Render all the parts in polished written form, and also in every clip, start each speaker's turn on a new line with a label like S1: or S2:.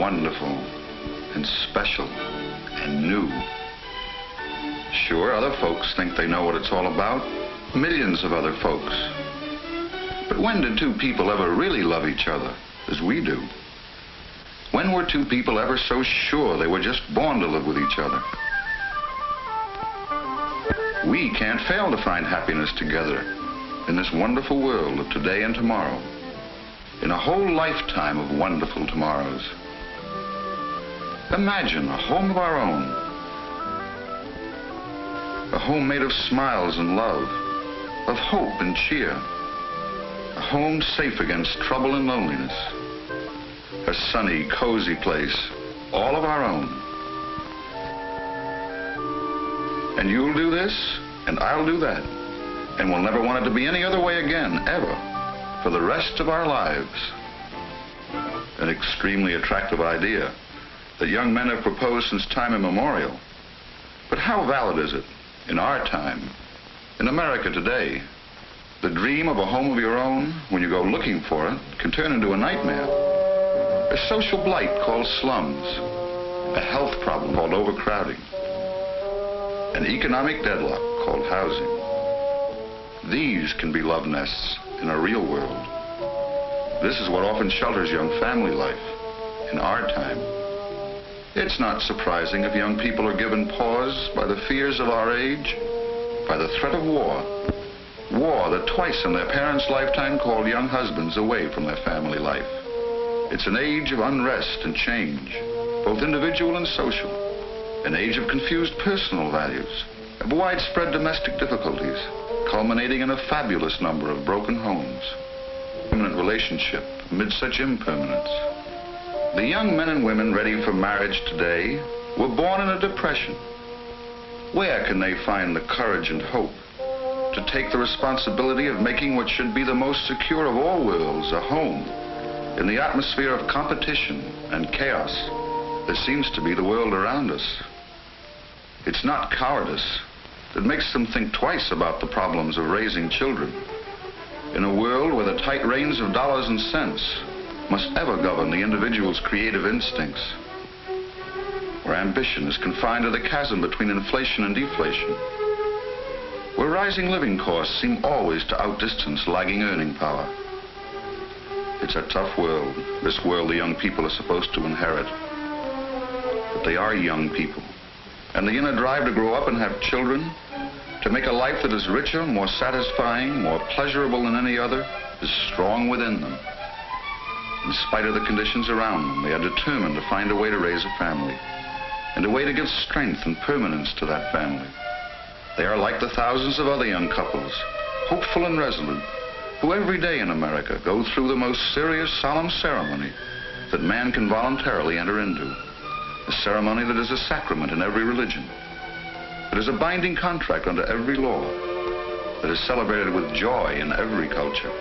S1: wonderful and special and new. Sure, other folks think they know what it's all about. Millions of other folks. But when did two people ever really love each other as we do? When were two people ever so sure they were just born to live with each other? We can't fail to find happiness together in this wonderful world of today and tomorrow, in a whole lifetime of wonderful tomorrows. Imagine a home of our own, a home made of smiles and love, of hope and cheer, a home safe against trouble and loneliness, a sunny, cozy place, all of our own. And you'll do this, and I'll do that, and we'll never want it to be any other way again, ever, for the rest of our lives. An extremely attractive idea that young men have proposed since time immemorial. But how valid is it in our time, in America today? The dream of a home of your own, when you go looking for it, can turn into a nightmare. A social blight called slums, a health problem called overcrowding, an economic deadlock called housing. These can be love nests in a real world. This is what often shelters young family life in our time. It's not surprising if young people are given pause by the fears of our age, by the threat of war. War that twice in their parents' lifetime called young husbands away from their family life. It's an age of unrest and change, both individual and social. An age of confused personal values, of widespread domestic difficulties, culminating in a fabulous number of broken homes. Permanent relationship amid such impermanence. The young men and women ready for marriage today were born in a depression. Where can they find the courage and hope to take the responsibility of making what should be the most secure of all worlds a home in the atmosphere of competition and chaos that seems to be the world around us? It's not cowardice that makes them think twice about the problems of raising children in a world where the tight reins of dollars and cents must ever govern the individual's creative instincts, where ambition is confined to the chasm between inflation and deflation, where rising living costs seem always to outdistance lagging earning power. It's a tough world, this world the young people are supposed to inherit. But they are young people, and the inner drive to grow up and have children, to make a life that is richer, more satisfying, more pleasurable than any other, is strong within them. In spite of the conditions around them, they are determined to find a way to raise a family, and a way to give strength and permanence to that family. They are like the thousands of other young couples, hopeful and resolute, who every day in America go through the most serious, solemn ceremony that man can voluntarily enter into. A ceremony that is a sacrament in every religion, that is a binding contract under every law, that is celebrated with joy in every culture.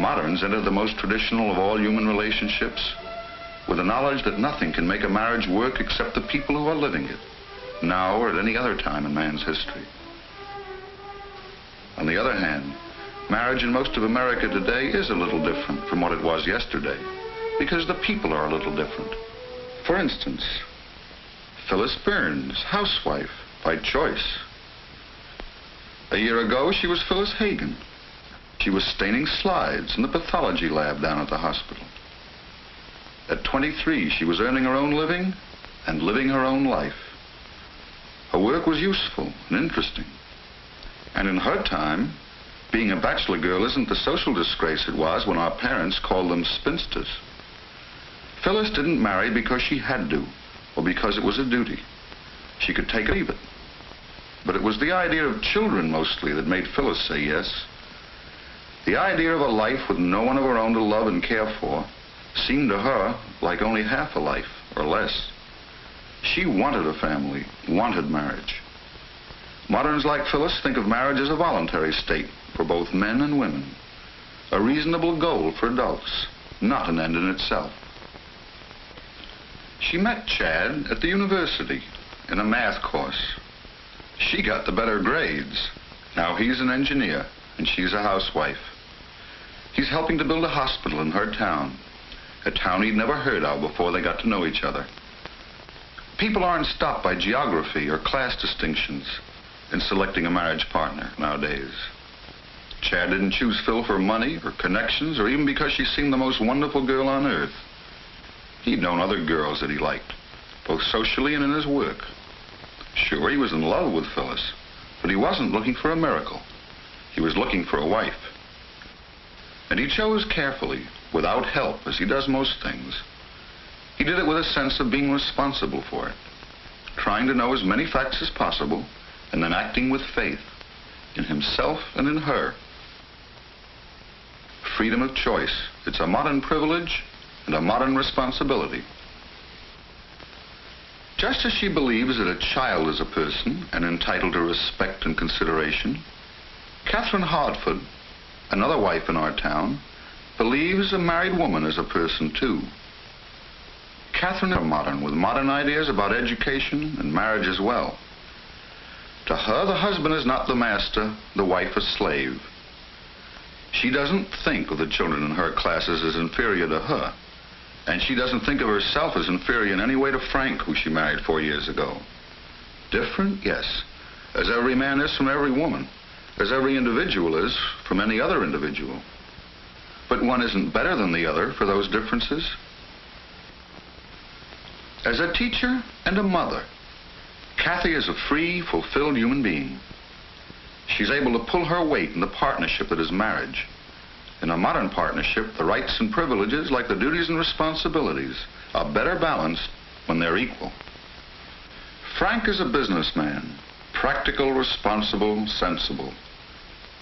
S1: Moderns enter the most traditional of all human relationships with the knowledge that nothing can make a marriage work except the people who are living it, now or at any other time in man's history. On the other hand, marriage in most of America today is a little different from what it was yesterday, because the people are a little different. For instance, Phyllis Burns, housewife by choice. A year ago, she was Phyllis Hagen. She was staining slides in the pathology lab down at the hospital. At 23, she was earning her own living and living her own life. Her work was useful and interesting. And in her time, being a bachelor girl isn't the social disgrace it was when our parents called them spinsters. Phyllis didn't marry because she had to, or because it was a duty. She could take it or leave it. But it was the idea of children mostly that made Phyllis say yes. The idea of a life with no one of her own to love and care for seemed to her like only half a life, or less. She wanted a family, wanted marriage. Moderns like Phyllis think of marriage as a voluntary state for both men and women, a reasonable goal for adults, not an end in itself. She met Chad at the university in a math course. She got the better grades. Now he's an engineer and she's a housewife. He's helping to build a hospital in her town. a town he'd never heard of before they got to know each other. People aren't stopped by geography or class distinctions in selecting a marriage partner nowadays. Chad didn't choose Phil for money or connections or even because she seemed the most wonderful girl on earth. He'd known other girls that he liked, both socially and in his work. Sure, he was in love with Phyllis, but he wasn't looking for a miracle. He was looking for a wife. And he chose carefully, without help, as he does most things. He did it with a sense of being responsible for it, trying to know as many facts as possible, and then acting with faith in himself and in her. Freedom of choice. It's a modern privilege and a modern responsibility. Just as she believes that a child is a person and entitled to respect and consideration, Catherine Hartford, another wife in our town, believes a married woman is a person too. Catherine is modern, with modern ideas about education and marriage as well. To her, the husband is not the master, the wife a slave. She doesn't think of the children in her classes as inferior to her, and she doesn't think of herself as inferior in any way to Frank, who she married 4 years ago. Different, yes, as every man is from every woman, as every individual is from any other individual. But one isn't better than the other for those differences. As a teacher and a mother, Kathy is a free, fulfilled human being. She's able to pull her weight in the partnership that is marriage. In a modern partnership, the rights and privileges, like the duties and responsibilities, are better balanced when they're equal. Frank is a businessman, practical, responsible, sensible.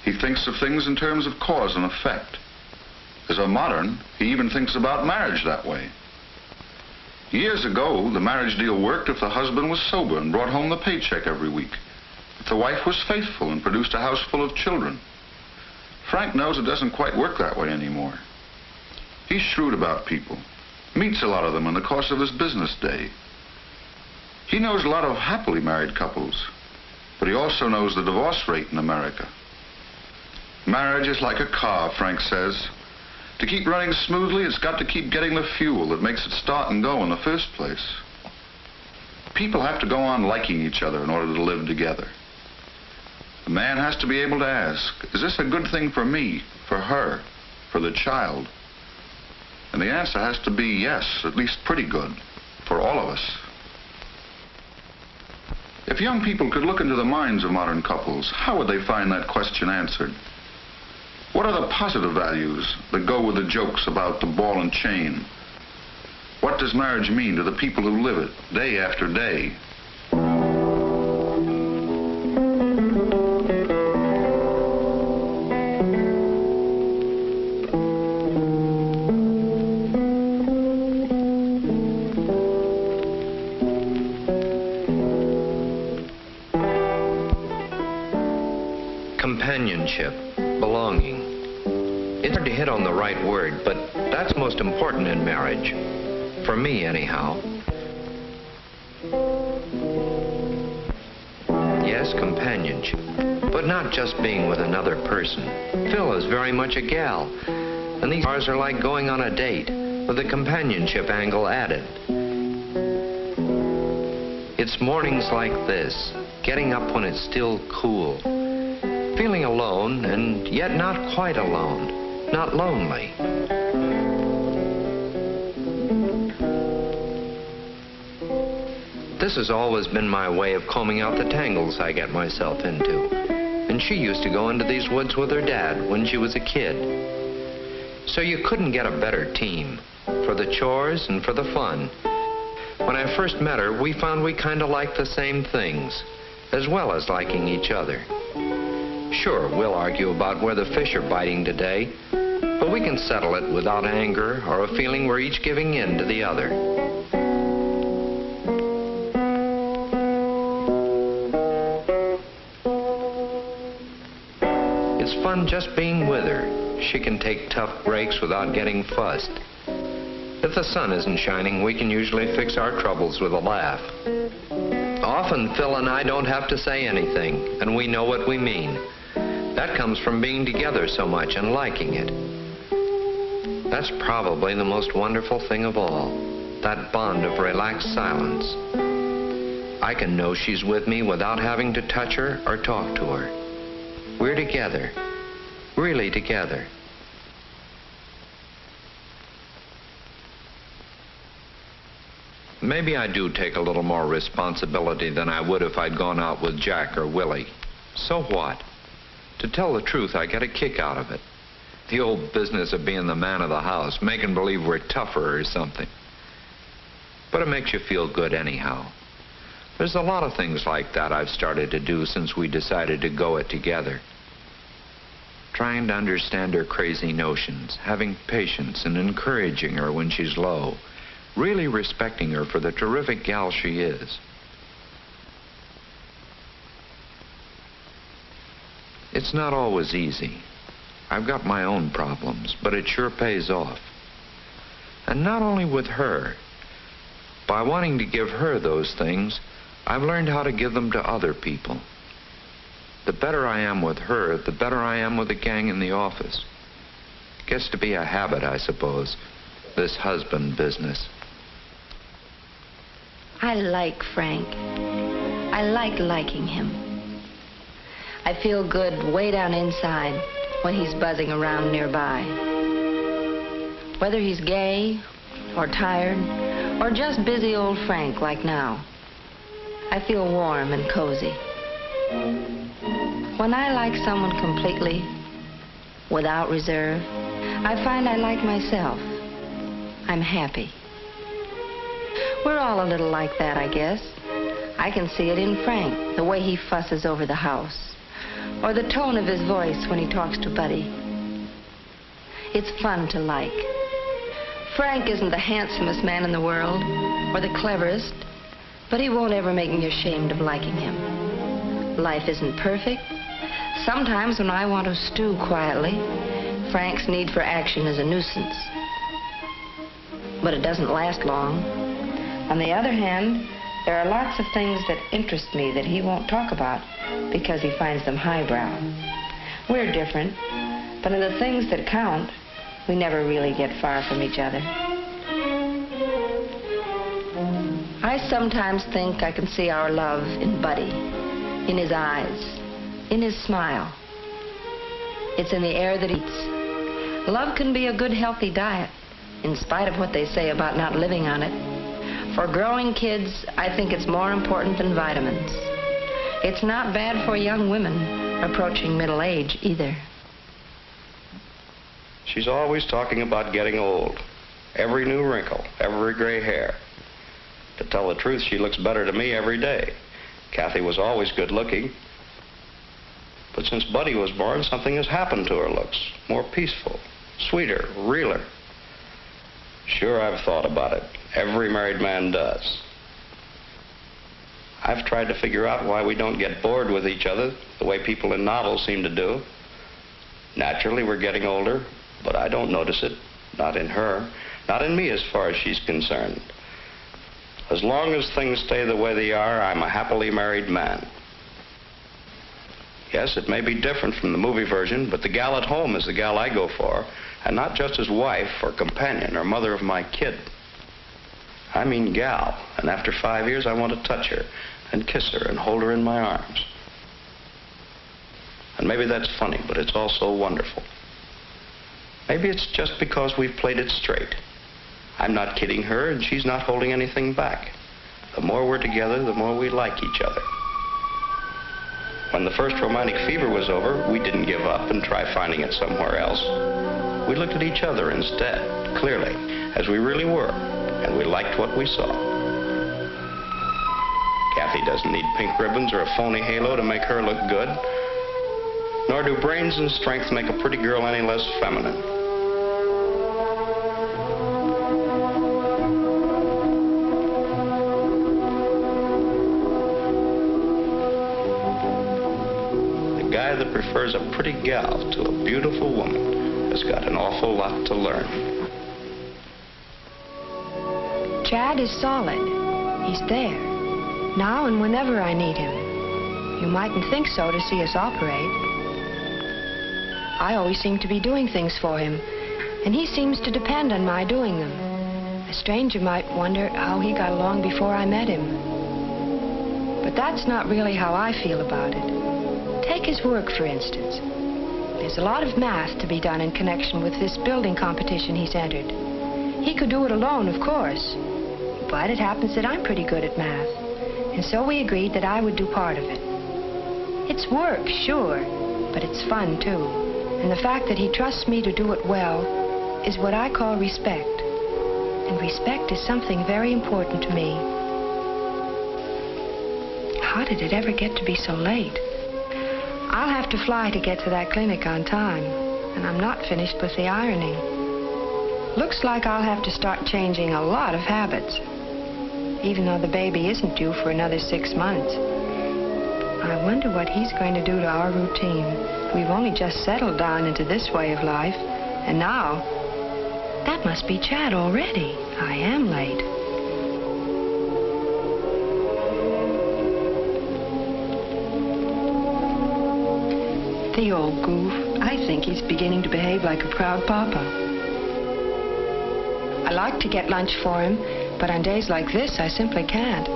S1: He thinks of things in terms of cause and effect. As a modern, he even thinks about marriage that way. Years ago, the marriage deal worked if the husband was sober and brought home the paycheck every week, if the wife was faithful and produced a house full of children. Frank knows it doesn't quite work that way anymore. He's shrewd about people, meets a lot of them in the course of his business day. He knows a lot of happily married couples, but he also knows the divorce rate in America. Marriage is like a car, Frank says. To keep running smoothly, it's got to keep getting the fuel that makes it start and go in the first place. People have to go on liking each other in order to live together. The man has to be able to ask, is this a good thing for me, for her, for the child? And the answer has to be yes, at least pretty good, for all of us. If young people could look into the minds of modern couples, how would they find that question answered? What are the positive values that go with the jokes about the ball and chain? What does marriage mean to the people who live it day after day?
S2: Companionship, belonging. It's hard to hit on the right word, but that's most important in marriage. For me, anyhow. Yes, companionship, but not just being with another person. Phil is very much a gal, and these cars are like going on a date, with the companionship angle added. It's mornings like this, getting up when it's still cool, feeling alone and yet not quite alone. Not lonely. This has always been my way of combing out the tangles I get myself into. And she used to go into these woods with her dad when she was a kid. So you couldn't get a better team, for the chores and for the fun. When I first met her, we found we kind of liked the same things, as well as liking each other. Sure, we'll argue about where the fish are biting today, but we can settle it without anger or a feeling we're each giving in to the other. It's fun just being with her. She can take tough breaks without getting fussed. If the sun isn't shining, we can usually fix our troubles with a laugh. Often Phil and I don't have to say anything, and we know what we mean. That comes from being together so much and liking it. That's probably the most wonderful thing of all, that bond of relaxed silence. I can know she's with me without having to touch her or talk to her. We're together, really together. Maybe I do take a little more responsibility than I would if I'd gone out with Jack or Willie. So what? To tell the truth, I get a kick out of it. The old business of being the man of the house, making believe we're tougher or something. But it makes you feel good anyhow. There's a lot of things like that I've started to do since we decided to go it together. Trying to understand her crazy notions, having patience and encouraging her when she's low, really respecting her for the terrific gal she is. It's not always easy. I've got my own problems, but it sure pays off. And not only with her. By wanting to give her those things, I've learned how to give them to other people. The better I am with her, the better I am with the gang in the office. Gets to be a habit, I suppose, this husband business.
S3: I like Frank. I like liking him. I feel good way down inside when he's buzzing around nearby. Whether he's gay or tired or just busy old Frank like now, I feel warm and cozy. When I like someone completely, without reserve, I find I like myself. I'm happy. We're all a little like that, I guess. I can see it in Frank, the way he fusses over the house, or the tone of his voice when he talks to Buddy. It's fun to like. Frank isn't the handsomest man in the world, or the cleverest, but he won't ever make me ashamed of liking him. Life isn't perfect. Sometimes when I want to stew quietly, Frank's need for action is a nuisance. But it doesn't last long. On the other hand, there are lots of things that interest me that he won't talk about because he finds them highbrow. We're different, but in the things that count, we never really get far from each other. I sometimes think I can see our love in Buddy, in his eyes, in his smile. It's in the air that eats. Love can be a good, healthy diet, in spite of what they say about not living on it. For growing kids, I think it's more important than vitamins. It's not bad for young women approaching middle age either.
S4: She's always talking about getting old. Every new wrinkle, every gray hair. To tell the truth, she looks better to me every day. Kathy was always good looking. But since Buddy was born, something has happened to her looks. More peaceful, sweeter, realer. Sure, I've thought about it. Every married man does. I've tried to figure out why we don't get bored with each other the way people in novels seem to do. Naturally, we're getting older, but I don't notice it. Not in her. Not in me as far as she's concerned. As long as things stay the way they are, I'm a happily married man. Yes, it may be different from the movie version, but the gal at home is the gal I go for, and not just as wife or companion or mother of my kid. I mean gal, and after 5 years I want to touch her and kiss her and hold her in my arms. And maybe that's funny, but it's also wonderful. Maybe it's just because we've played it straight. I'm not kidding her, and she's not holding anything back. The more we're together, the more we like each other. When the first romantic fever was over, we didn't give up and try finding it somewhere else. We looked at each other instead, clearly, as we really were, and we liked what we saw. Kathy doesn't need pink ribbons or a phony halo to make her look good, nor do brains and strength make a pretty girl any less feminine. That prefers a pretty gal to a beautiful woman has got an awful lot to learn.
S5: Chad is solid. He's there. Now and whenever I need him. You mightn't think so to see us operate. I always seem to be doing things for him, and he seems to depend on my doing them. A stranger might wonder how he got along before I met him. But that's not really how I feel about it. Take his work, for instance. There's a lot of math to be done in connection with this building competition he's entered. He could do it alone, of course. But it happens that I'm pretty good at math. And so we agreed that I would do part of it. It's work, sure, but it's fun, too. And the fact that he trusts me to do it well is what I call respect. And respect is something very important to me. How did it ever get to be so late? I'll have to fly to get to that clinic on time, and I'm not finished with the ironing. Looks like I'll have to start changing a lot of habits, even though the baby isn't due for another 6 months. I wonder what he's going to do to our routine. We've only just settled down into this way of life, and now, that must be Chad already. I am late. The old goof. I think he's beginning to behave like a proud papa. I like to get lunch for him, but on days like this, I simply can't.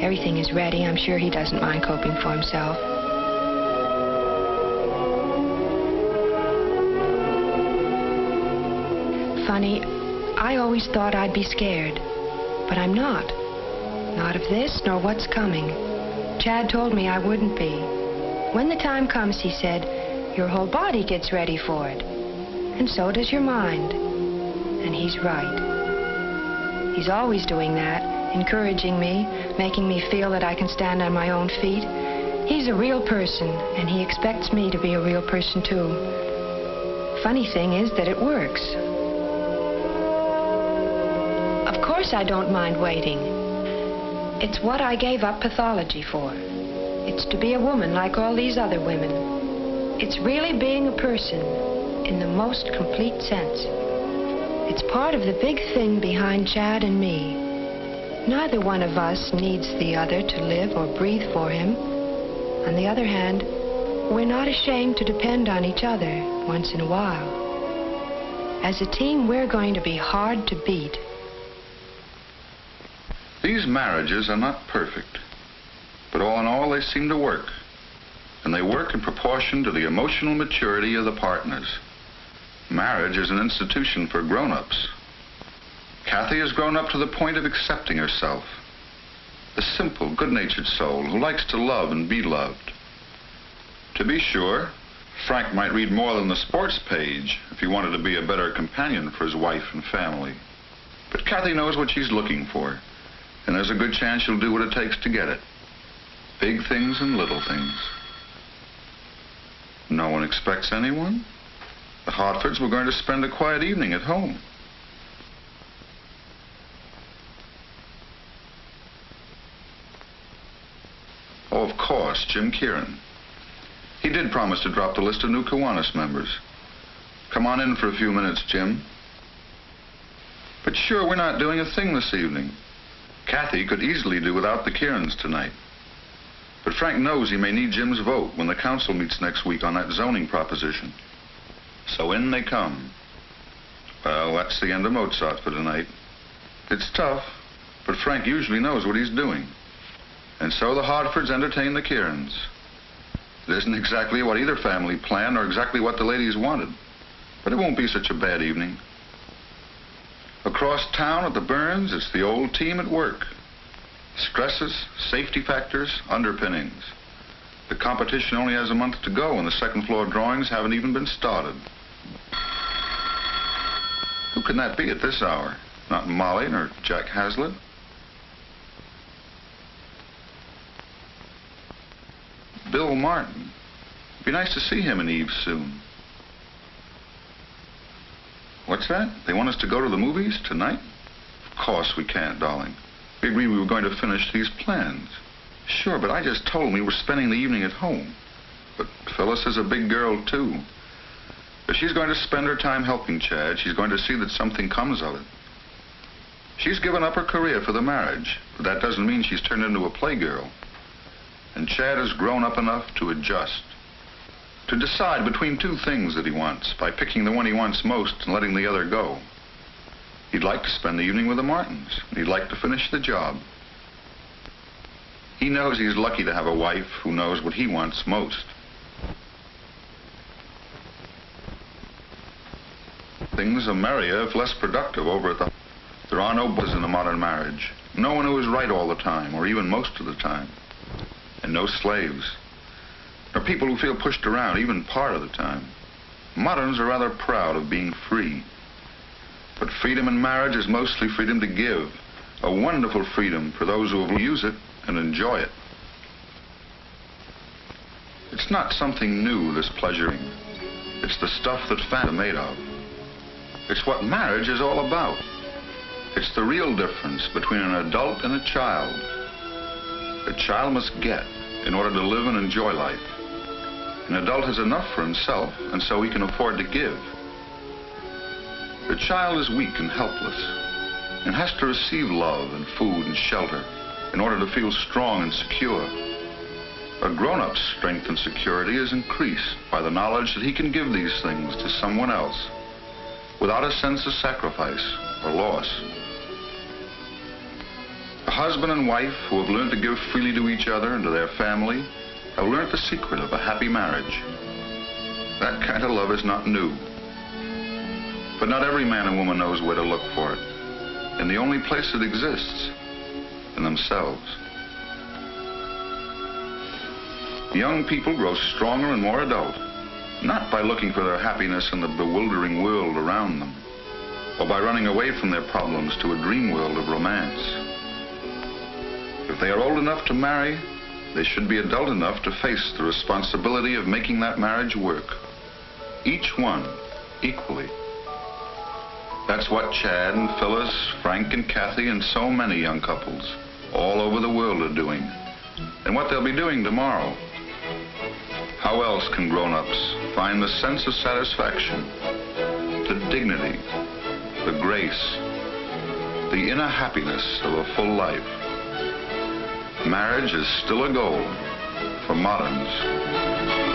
S5: Everything is ready. I'm sure he doesn't mind coping for himself. Funny, I always thought I'd be scared, but I'm not. Not of this, nor what's coming. Chad told me I wouldn't be. When the time comes, he said, your whole body gets ready for it, and so does your mind. And he's right. He's always doing that, encouraging me, making me feel that I can stand on my own feet. He's a real person, and he expects me to be a real person, too. Funny thing is that it works. Of course I don't mind waiting. It's what I gave up pathology for. It's to be a woman like all these other women. It's really being a person in the most complete sense. It's part of the big thing behind Chad and me. Neither one of us needs the other to live or breathe for him. On the other hand, we're not ashamed to depend on each other once in a while. As a team, we're going to be hard to beat.
S1: These marriages are not perfect, but all in all, they seem to work. And they work in proportion to the emotional maturity of the partners. Marriage is an institution for grown-ups. Kathy has grown up to the point of accepting herself. A simple, good-natured soul who likes to love and be loved. To be sure, Frank might read more than the sports page if he wanted to be a better companion for his wife and family. But Kathy knows what she's looking for, and there's a good chance she'll do what it takes to get it. Big things and little things. No one expects anyone. The Hartfords were going to spend a quiet evening at home. Oh, of course, Jim Kieran. He did promise to drop the list of new Kiwanis members. Come on in for a few minutes, Jim. But sure, we're not doing a thing this evening. Kathy could easily do without the Kierans tonight. But Frank knows he may need Jim's vote when the council meets next week on that zoning proposition. So in they come. Well, that's the end of Mozart for tonight. It's tough, but Frank usually knows what he's doing. And so the Hartfords entertain the Kierans. It isn't exactly what either family planned or exactly what the ladies wanted, but it won't be such a bad evening. Across town at the Burns, it's the old team at work. Stresses, safety factors, underpinnings. The competition only has a month to go, and the second floor drawings haven't even been started. Who can that be at this hour? Not Molly nor Jack Hazlitt. Bill Martin. It'd be nice to see him and Eve soon. What's that? They want us to go to the movies tonight? Of course we can't, darling. We agreed we were going to finish these plans. Sure, but I just told him we were spending the evening at home. But Phyllis is a big girl, too. If she's going to spend her time helping Chad, she's going to see that something comes of it. She's given up her career for the marriage, but that doesn't mean she's turned into a playgirl. And Chad has grown up enough to adjust. to decide between two things that he wants by picking the one he wants most and letting the other go. He'd like to spend the evening with the Martins, and he'd like to finish the job. He knows he's lucky to have a wife who knows what he wants most. Things are merrier if less productive over at the... There are no buzz in a modern marriage. No one who is right all the time, or even most of the time. And no slaves. Or people who feel pushed around, even part of the time. Moderns are rather proud of being free. But freedom in marriage is mostly freedom to give. A wonderful freedom for those who will use it and enjoy it. It's not something new, this pleasuring. It's the stuff that families are made of. It's what marriage is all about. It's the real difference between an adult and a child. A child must get in order to live and enjoy life. An adult has enough for himself, and so he can afford to give. The child is weak and helpless, and has to receive love and food and shelter in order to feel strong and secure. A grown-up's strength and security is increased by the knowledge that he can give these things to someone else without a sense of sacrifice or loss. A husband and wife who have learned to give freely to each other and to their family have learned the secret of a happy marriage. That kind of love is not new. But not every man and woman knows where to look for it. And the only place it exists, in themselves. Young people grow stronger and more adult, not by looking for their happiness in the bewildering world around them, or by running away from their problems to a dream world of romance. If they are old enough to marry, they should be adult enough to face the responsibility of making that marriage work. Each one, equally. That's what Chad and Phyllis, Frank and Kathy, and so many young couples all over the world are doing, and what they'll be doing tomorrow. How else can grown-ups find the sense of satisfaction, the dignity, the grace, the inner happiness of a full life? Marriage is still a goal for moderns.